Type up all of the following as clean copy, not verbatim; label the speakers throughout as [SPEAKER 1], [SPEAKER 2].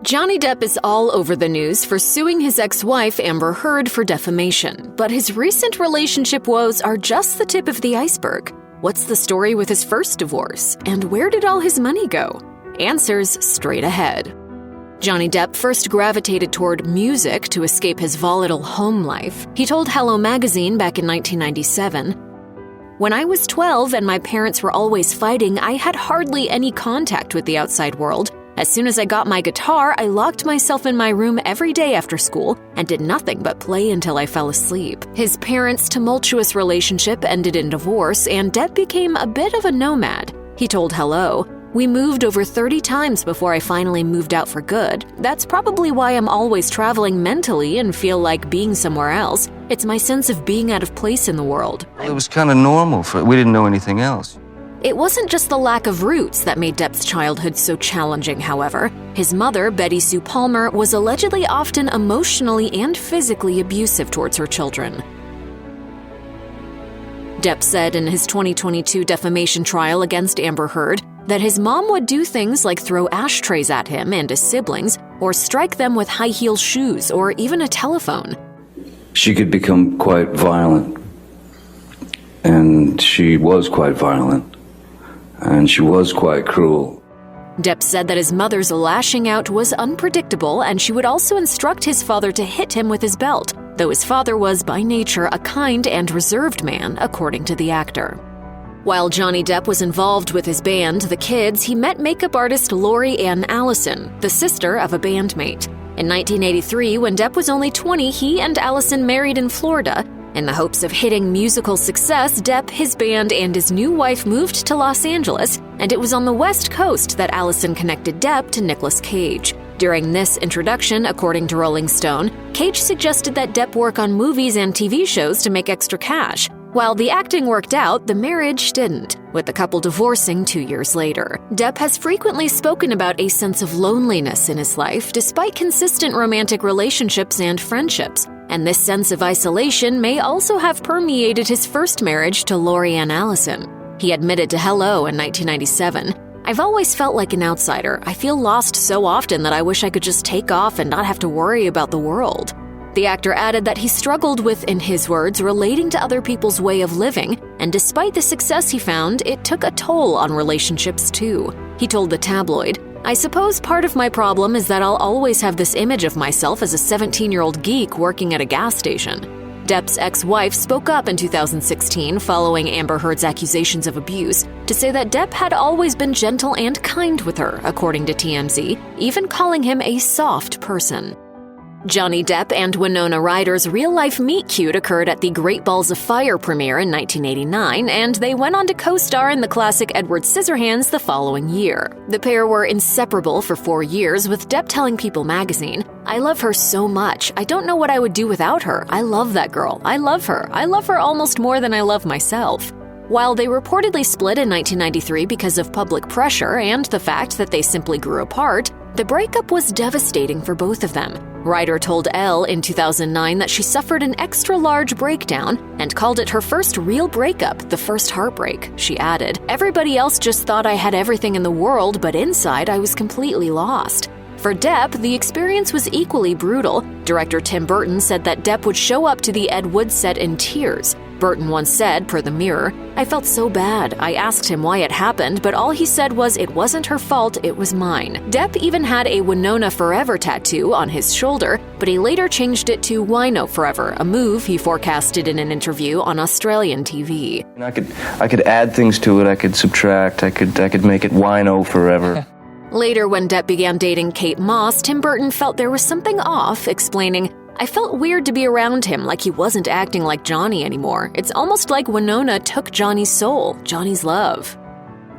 [SPEAKER 1] Johnny Depp is all over the news for suing his ex-wife Amber Heard for defamation, but his recent relationship woes are just the tip of the iceberg. What's the story with his first divorce? And where did all his money go? Answers straight ahead. Johnny Depp first gravitated toward music to escape his volatile home life. He told Hello magazine back in 1997, "When I was 12 and my parents were always fighting, I had hardly any contact with the outside world. As soon as I got my guitar, I locked myself in my room every day after school and did nothing but play until I fell asleep." His parents' tumultuous relationship ended in divorce, and Depp became a bit of a nomad. He told Hello, "We moved over 30 times before I finally moved out for good. That's probably why I'm always traveling mentally and feel like being somewhere else. It's my sense of being out of place in the world."
[SPEAKER 2] It was kind of normal we didn't know anything else.
[SPEAKER 1] It wasn't just the lack of roots that made Depp's childhood so challenging, however. His mother, Betty Sue Palmer, was allegedly often emotionally and physically abusive towards her children. Depp said in his 2022 defamation trial against Amber Heard that his mom would do things like throw ashtrays at him and his siblings, or strike them with high-heel shoes or even a telephone.
[SPEAKER 3] She could become quite violent, and she was quite violent. And she was quite cruel.
[SPEAKER 1] Depp said that his mother's lashing out was unpredictable, and she would also instruct his father to hit him with his belt, though his father was by nature a kind and reserved man, according to the actor. While Johnny Depp was involved with his band, The Kids, he met makeup artist Lori Ann Allison, the sister of a bandmate. In 1983, when Depp was only 20, he and Allison married in Florida. In the hopes of hitting musical success, Depp, his band, and his new wife moved to Los Angeles, and it was on the West Coast that Allison connected Depp to Nicolas Cage. During this introduction, according to Rolling Stone, Cage suggested that Depp work on movies and TV shows to make extra cash. While the acting worked out, the marriage didn't, with the couple divorcing 2 years later. Depp has frequently spoken about a sense of loneliness in his life, despite consistent romantic relationships and friendships. And this sense of isolation may also have permeated his first marriage to Lori Ann Allison. He admitted to Hello in 1997, "I've always felt like an outsider. I feel lost so often that I wish I could just take off and not have to worry about the world." The actor added that he struggled with, in his words, relating to other people's way of living, and despite the success he found, it took a toll on relationships too. He told the tabloid, "I suppose part of my problem is that I'll always have this image of myself as a 17-year-old geek working at a gas station." Depp's ex-wife spoke up in 2016 following Amber Heard's accusations of abuse to say that Depp had always been gentle and kind with her, according to TMZ, even calling him a soft person. Johnny Depp and Winona Ryder's real-life meet-cute occurred at the Great Balls of Fire premiere in 1989, and they went on to co-star in the classic Edward Scissorhands the following year. The pair were inseparable for 4 years, with Depp telling People magazine, "I love her so much. I don't know what I would do without her. I love that girl. I love her. I love her almost more than I love myself." While they reportedly split in 1993 because of public pressure and the fact that they simply grew apart, the breakup was devastating for both of them. Ryder told Elle in 2009 that she suffered an extra-large breakdown and called it her first real breakup, the first heartbreak. She added, "Everybody else just thought I had everything in the world, but inside I was completely lost." For Depp, the experience was equally brutal. Director Tim Burton said that Depp would show up to the Ed Wood set in tears. Burton once said, per the Mirror, "I felt so bad. I asked him why it happened, but all he said was it wasn't her fault, it was mine." Depp even had a Winona Forever tattoo on his shoulder, but he later changed it to Wino Forever, a move he forecasted in an interview on Australian TV.
[SPEAKER 2] I could add things to it. I could subtract. I could make it Wino Forever.
[SPEAKER 1] Later, when Depp began dating Kate Moss, Tim Burton felt there was something off, explaining, "I felt weird to be around him, like he wasn't acting like Johnny anymore. It's almost like Winona took Johnny's soul, Johnny's love."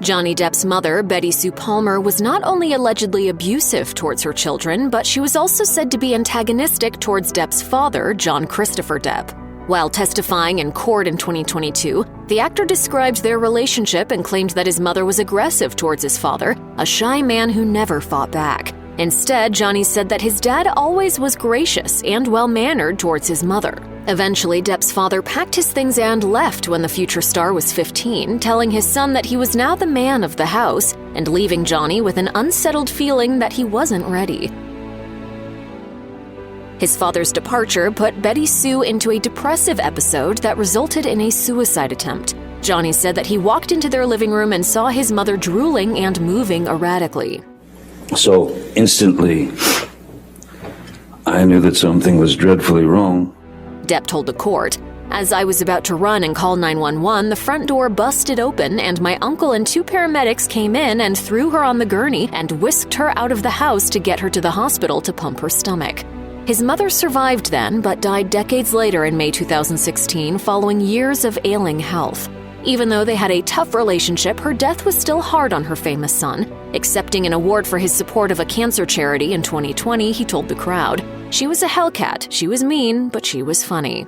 [SPEAKER 1] Johnny Depp's mother, Betty Sue Palmer, was not only allegedly abusive towards her children, but she was also said to be antagonistic towards Depp's father, John Christopher Depp. While testifying in court in 2022, the actor described their relationship and claimed that his mother was aggressive towards his father, a shy man who never fought back. Instead, Johnny said that his dad always was gracious and well-mannered towards his mother. Eventually, Depp's father packed his things and left when the future star was 15, telling his son that he was now the man of the house and leaving Johnny with an unsettled feeling that he wasn't ready. His father's departure put Betty Sue into a depressive episode that resulted in a suicide attempt. Johnny said that he walked into their living room and saw his mother drooling and moving erratically.
[SPEAKER 3] So instantly, I knew that something was dreadfully wrong.
[SPEAKER 1] Depp told the court, "As I was about to run and call 911, the front door busted open and my uncle and 2 paramedics came in and threw her on the gurney and whisked her out of the house to get her to the hospital to pump her stomach." His mother survived then, but died decades later in May 2016 following years of ailing health. Even though they had a tough relationship, her death was still hard on her famous son. Accepting an award for his support of a cancer charity in 2020, he told the crowd, "She was a hellcat, she was mean, but she was funny."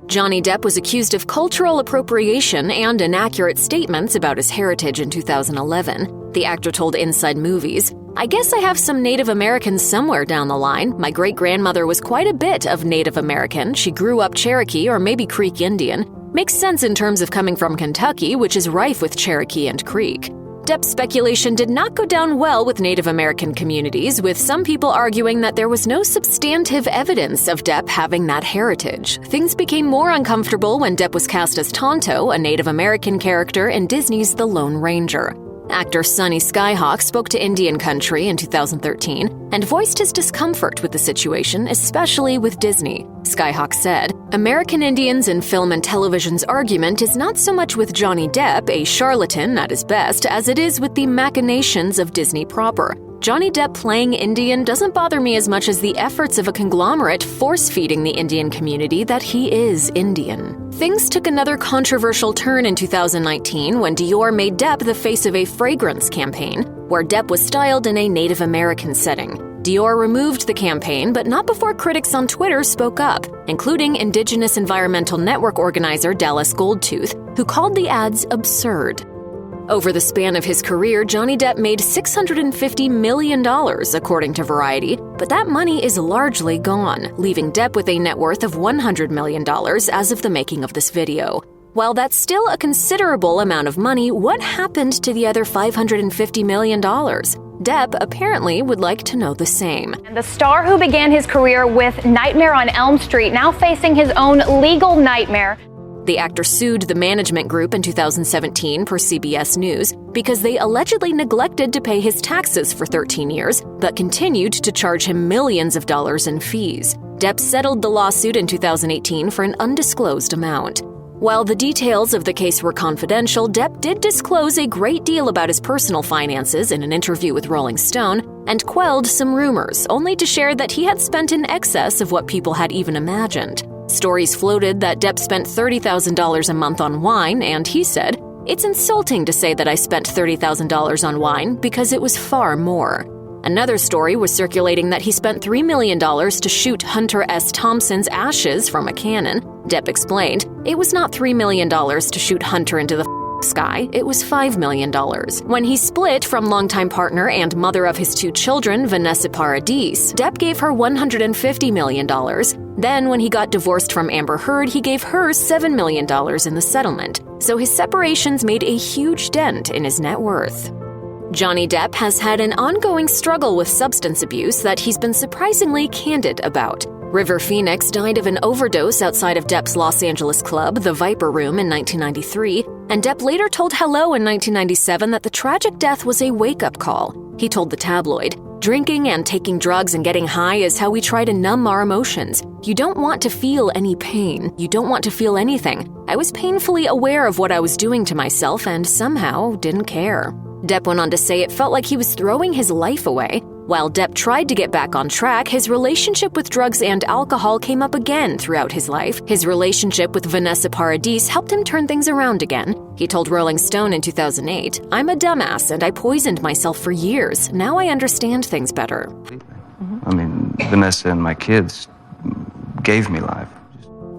[SPEAKER 1] Johnny Depp was accused of cultural appropriation and inaccurate statements about his heritage in 2011. The actor told Inside Movies, "I guess I have some Native Americans somewhere down the line. My great-grandmother was quite a bit of Native American. She grew up Cherokee or maybe Creek Indian. Makes sense in terms of coming from Kentucky, which is rife with Cherokee and Creek." Depp's speculation did not go down well with Native American communities, with some people arguing that there was no substantive evidence of Depp having that heritage. Things became more uncomfortable when Depp was cast as Tonto, a Native American character in Disney's The Lone Ranger. Actor Sonny Skyhawk spoke to Indian Country in 2013 and voiced his discomfort with the situation, especially with Disney. Skyhawk said, "American Indians in film and television's argument is not so much with Johnny Depp, a charlatan at his best, as it is with the machinations of Disney proper. Johnny Depp playing Indian doesn't bother me as much as the efforts of a conglomerate force-feeding the Indian community that he is Indian." Things took another controversial turn in 2019 when Dior made Depp the face of a fragrance campaign, where Depp was styled in a Native American setting. Dior removed the campaign, but not before critics on Twitter spoke up, including Indigenous Environmental Network organizer Dallas Goldtooth, who called the ads absurd. Over the span of his career, Johnny Depp made $650 million, according to Variety, but that money is largely gone, leaving Depp with a net worth of $100 million as of the making of this video. While that's still a considerable amount of money, what happened to the other $550 million? Depp apparently would like to know the same.
[SPEAKER 4] The star who began his career with Nightmare on Elm Street now facing his own legal nightmare.
[SPEAKER 1] The actor sued the management group in 2017 per CBS News because they allegedly neglected to pay his taxes for 13 years, but continued to charge him millions of dollars in fees. Depp settled the lawsuit in 2018 for an undisclosed amount. While the details of the case were confidential, Depp did disclose a great deal about his personal finances in an interview with Rolling Stone and quelled some rumors, only to share that he had spent in excess of what people had even imagined. Stories floated that Depp spent $30,000 a month on wine, and he said, "It's insulting to say that I spent $30,000 on wine because it was far more." Another story was circulating that he spent $3 million to shoot Hunter S. Thompson's ashes from a cannon. Depp explained, "It was not $3 million to shoot Hunter into the sky, it was $5 million. When he split from longtime partner and mother of his 2 children, Vanessa Paradis, Depp gave her $150 million. Then when he got divorced from Amber Heard, he gave her $7 million in the settlement. So his separations made a huge dent in his net worth. Johnny Depp has had an ongoing struggle with substance abuse that he's been surprisingly candid about. River Phoenix died of an overdose outside of Depp's Los Angeles club, the Viper Room, in 1993, and Depp later told Hello in 1997 that the tragic death was a wake-up call. He told the tabloid, "Drinking and taking drugs and getting high is how we try to numb our emotions. You don't want to feel any pain. You don't want to feel anything. I was painfully aware of what I was doing to myself and somehow didn't care." Depp went on to say it felt like he was throwing his life away. While Depp tried to get back on track, his relationship with drugs and alcohol came up again throughout his life. His relationship with Vanessa Paradis helped him turn things around again. He told Rolling Stone in 2008, "I'm a dumbass and I poisoned myself for years. Now I understand things better."
[SPEAKER 2] I mean, Vanessa and my kids gave me life.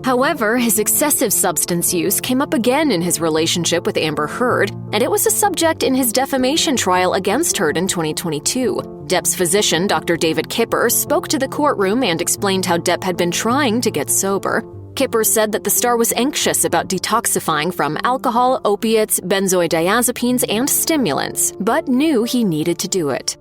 [SPEAKER 1] However, his excessive substance use came up again in his relationship with Amber Heard, and it was a subject in his defamation trial against Heard in 2022. Depp's physician, Dr. David Kipper, spoke to the courtroom and explained how Depp had been trying to get sober. Kipper said that the star was anxious about detoxifying from alcohol, opiates, benzodiazepines, and stimulants, but knew he needed to do it.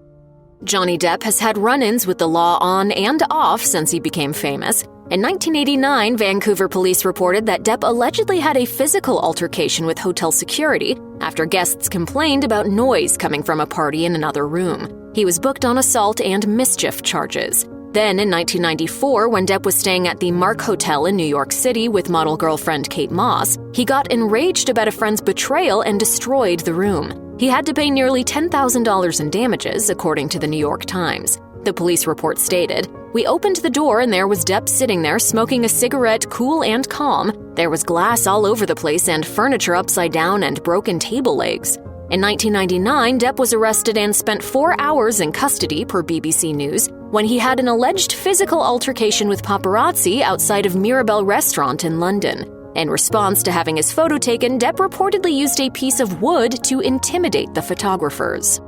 [SPEAKER 1] Johnny Depp has had run-ins with the law on and off since he became famous. In 1989, Vancouver police reported that Depp allegedly had a physical altercation with hotel security after guests complained about noise coming from a party in another room. He was booked on assault and mischief charges. Then, in 1994, when Depp was staying at the Mark Hotel in New York City with model girlfriend Kate Moss, he got enraged about a friend's betrayal and destroyed the room. He had to pay nearly $10,000 in damages, according to the New York Times. The police report stated, "We opened the door and there was Depp sitting there smoking a cigarette, cool and calm. There was glass all over the place and furniture upside down and broken table legs." In 1999, Depp was arrested and spent 4 hours in custody, per BBC News, when he had an alleged physical altercation with paparazzi outside of Mirabelle Restaurant in London. In response to having his photo taken, Depp reportedly used a piece of wood to intimidate the photographers.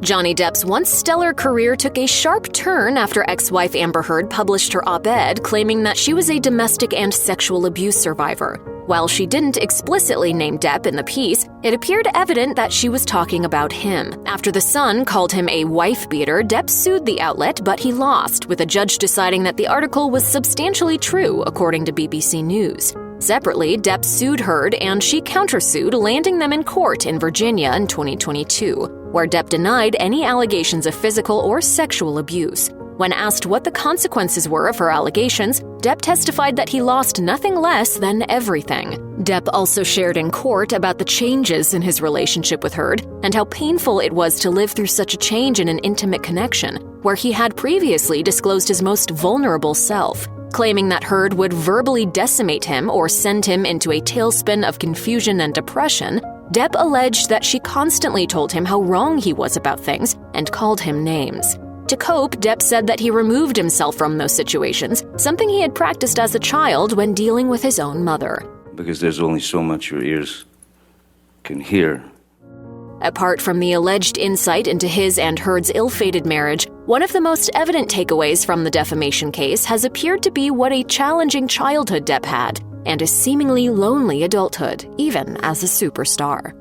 [SPEAKER 1] Johnny Depp's once stellar career took a sharp turn after ex-wife Amber Heard published her op-ed claiming that she was a domestic and sexual abuse survivor. While she didn't explicitly name Depp in the piece, it appeared evident that she was talking about him. After The Sun called him a wife-beater, Depp sued the outlet, but he lost, with a judge deciding that the article was substantially true, according to BBC News. Separately, Depp sued Heard, and she countersued, landing them in court in Virginia in 2022, where Depp denied any allegations of physical or sexual abuse. When asked what the consequences were of her allegations, Depp testified that he lost nothing less than everything. Depp also shared in court about the changes in his relationship with Heard and how painful it was to live through such a change in an intimate connection, where he had previously disclosed his most vulnerable self. Claiming that Heard would verbally decimate him or send him into a tailspin of confusion and depression, Depp alleged that she constantly told him how wrong he was about things and called him names. To cope, Depp said that he removed himself from those situations, something he had practiced as a child when dealing with his own mother.
[SPEAKER 3] Because there's only so much your ears can hear.
[SPEAKER 1] Apart from the alleged insight into his and Heard's ill-fated marriage, one of the most evident takeaways from the defamation case has appeared to be what a challenging childhood Depp had, and a seemingly lonely adulthood, even as a superstar.